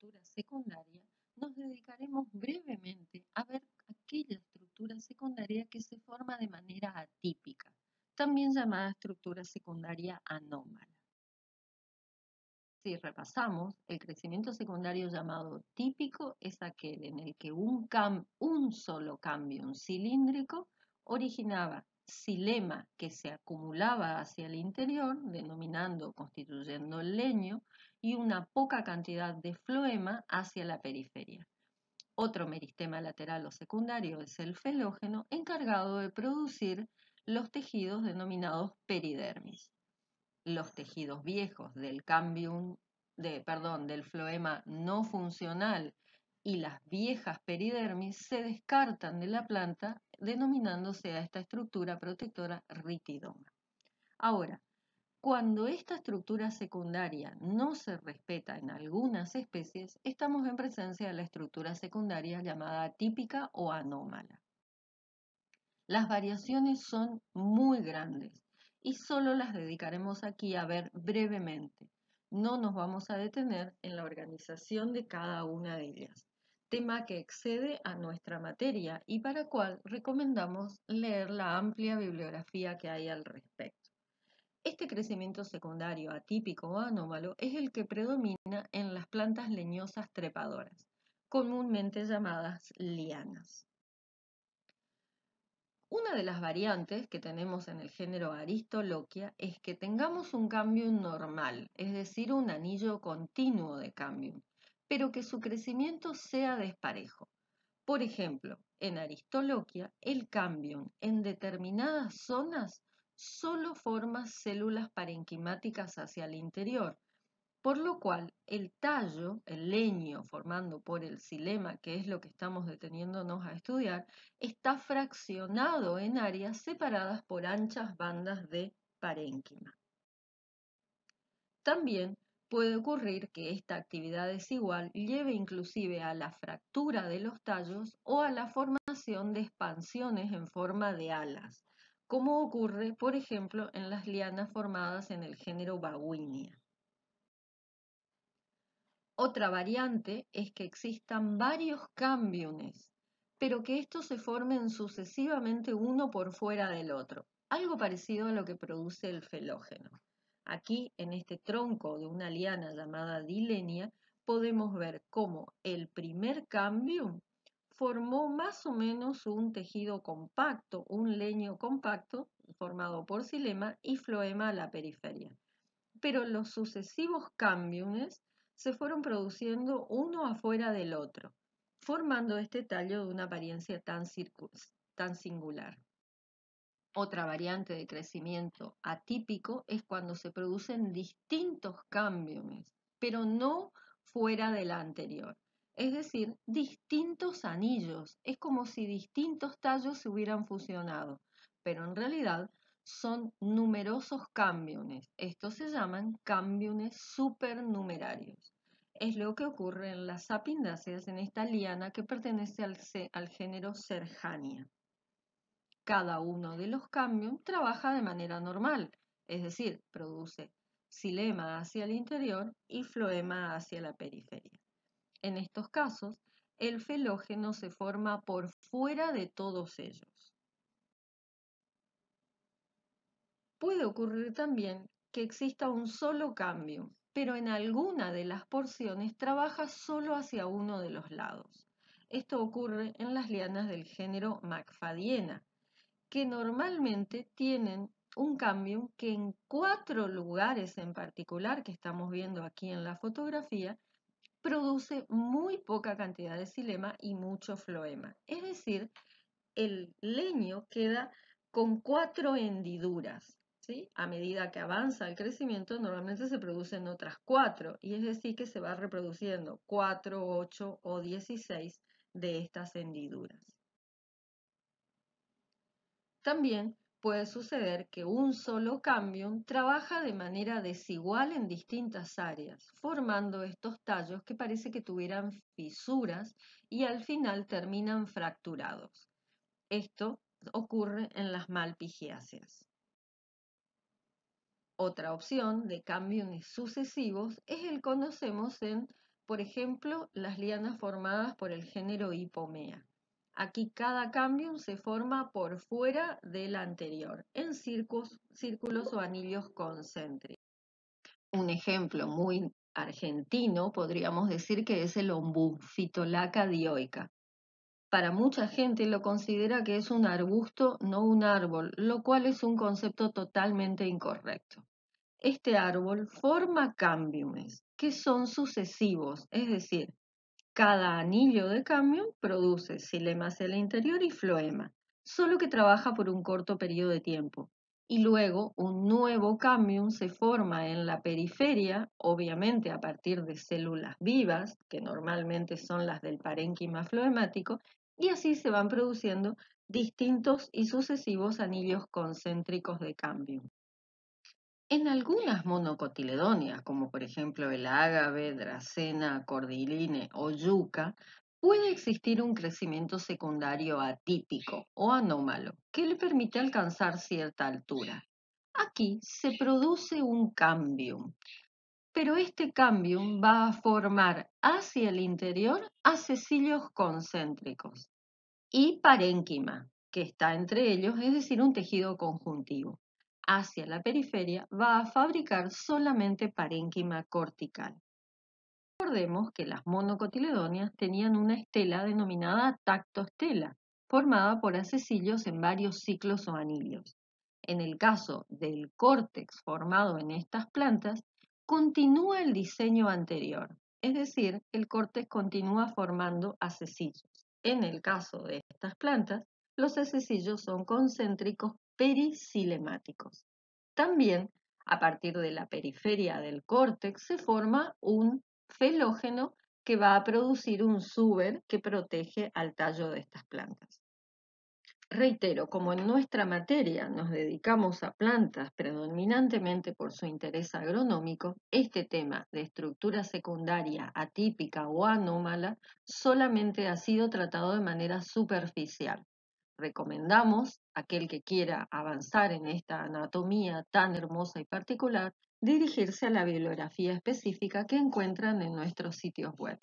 estructura secundaria, nos dedicaremos brevemente a ver aquella estructura secundaria que se forma de manera atípica, también llamada estructura secundaria anómala. Si repasamos, el crecimiento secundario llamado típico es aquel en el que un solo cambio cilíndrico originaba xilema que se acumulaba hacia el interior, denominando o constituyendo el leño, y una poca cantidad de floema hacia la periferia. Otro meristema lateral o secundario es el felógeno, encargado de producir los tejidos denominados peridermis. Los tejidos viejos del del floema no funcional y las viejas peridermis se descartan de la planta, denominándose a esta estructura protectora ritidoma. Ahora, cuando esta estructura secundaria no se respeta en algunas especies, estamos en presencia de la estructura secundaria llamada atípica o anómala. Las variaciones son muy grandes y solo las dedicaremos aquí a ver brevemente. No nos vamos a detener en la organización de cada una de ellas, tema que excede a nuestra materia y para cual recomendamos leer la amplia bibliografía que hay al respecto. Este crecimiento secundario atípico o anómalo es el que predomina en las plantas leñosas trepadoras, comúnmente llamadas lianas. Una de las variantes que tenemos en el género Aristoloquia es que tengamos un cambium normal, es decir, un anillo continuo de cambium, pero que su crecimiento sea desparejo. Por ejemplo, en Aristoloquia, el cambium en determinadas zonas solo forma células parenquimáticas hacia el interior, por lo cual el tallo, el leño formando por el xilema, que es lo que estamos deteniéndonos a estudiar, está fraccionado en áreas separadas por anchas bandas de parénquima. También puede ocurrir que esta actividad desigual lleve inclusive a la fractura de los tallos o a la formación de expansiones en forma de alas, como ocurre, por ejemplo, en las lianas formadas en el género Baguinia. Otra variante es que existan varios cambiumes, pero que estos se formen sucesivamente uno por fuera del otro, algo parecido a lo que produce el felógeno. Aquí, en este tronco de una liana llamada dilenia, podemos ver cómo el primer cambium formó más o menos un tejido compacto, un leño compacto formado por xilema y floema a la periferia. Pero los sucesivos cambiumes se fueron produciendo uno afuera del otro, formando este tallo de una apariencia tan singular. Otra variante de crecimiento atípico es cuando se producen distintos cambiumes, pero no fuera de la anterior. Es decir, distintos anillos. Es como si distintos tallos se hubieran fusionado, pero en realidad son numerosos cambiumes. Estos se llaman cambiumes supernumerarios. Es lo que ocurre en las sapindáceas en esta liana que pertenece al género Serrania. Cada uno de los cambios trabaja de manera normal, es decir, produce xilema hacia el interior y floema hacia la periferia. En estos casos, el felógeno se forma por fuera de todos ellos. Puede ocurrir también que exista un solo cambio, pero en alguna de las porciones trabaja solo hacia uno de los lados. Esto ocurre en las lianas del género Macfadiena, que normalmente tienen un cambio que en 4 lugares en particular, que estamos viendo aquí en la fotografía, produce muy poca cantidad de xilema y mucho floema. Es decir, el leño queda con 4 hendiduras. ¿Sí? A medida que avanza el crecimiento, normalmente se producen otras 4, y es decir, que se va reproduciendo 4, 8 o 16 de estas hendiduras. También puede suceder que un solo cambium trabaja de manera desigual en distintas áreas, formando estos tallos que parece que tuvieran fisuras y al final terminan fracturados. Esto ocurre en las malpigiáceas. Otra opción de cambios sucesivos es el que conocemos en Por ejemplo, las lianas formadas por el género Hipomea. Aquí cada cámbium se forma por fuera del anterior, en círculos o anillos concéntricos. Un ejemplo muy argentino podríamos decir que es el ombú, Phytolacca dioica. Para mucha gente lo considera que es un arbusto, no un árbol, lo cual es un concepto totalmente incorrecto. Este árbol forma cámbiumes, que son sucesivos, es decir, cada anillo de cámbium produce xilema hacia el interior y floema, solo que trabaja por un corto periodo de tiempo. Y luego un nuevo cámbium se forma en la periferia, obviamente a partir de células vivas, que normalmente son las del parénquima floemático, y así se van produciendo distintos y sucesivos anillos concéntricos de cámbium. En algunas monocotiledonias, como por ejemplo el ágave, dracena, cordyline o yuca, puede existir un crecimiento secundario atípico o anómalo que le permite alcanzar cierta altura. Aquí se produce un cambium, pero este cambium va a formar hacia el interior acecilios concéntricos y parénquima, que está entre ellos, es decir, un tejido conjuntivo. Hacia la periferia va a fabricar solamente parénquima cortical. Recordemos que las monocotiledonias tenían una estela denominada tactoestela, formada por acecilios en varios ciclos o anillos. En el caso del córtex formado en estas plantas, continúa el diseño anterior, es decir, el córtex continúa formando acecillos. En el caso de estas plantas, los acecillos son concéntricos pericilemáticos. También, a partir de la periferia del córtex, se forma un felógeno que va a producir un suber que protege al tallo de estas plantas. Reitero, como en nuestra materia nos dedicamos a plantas predominantemente por su interés agronómico, este tema de estructura secundaria atípica o anómala solamente ha sido tratado de manera superficial. Recomendamos a aquel que quiera avanzar en esta anatomía tan hermosa y particular, dirigirse a la bibliografía específica que encuentran en nuestros sitios web.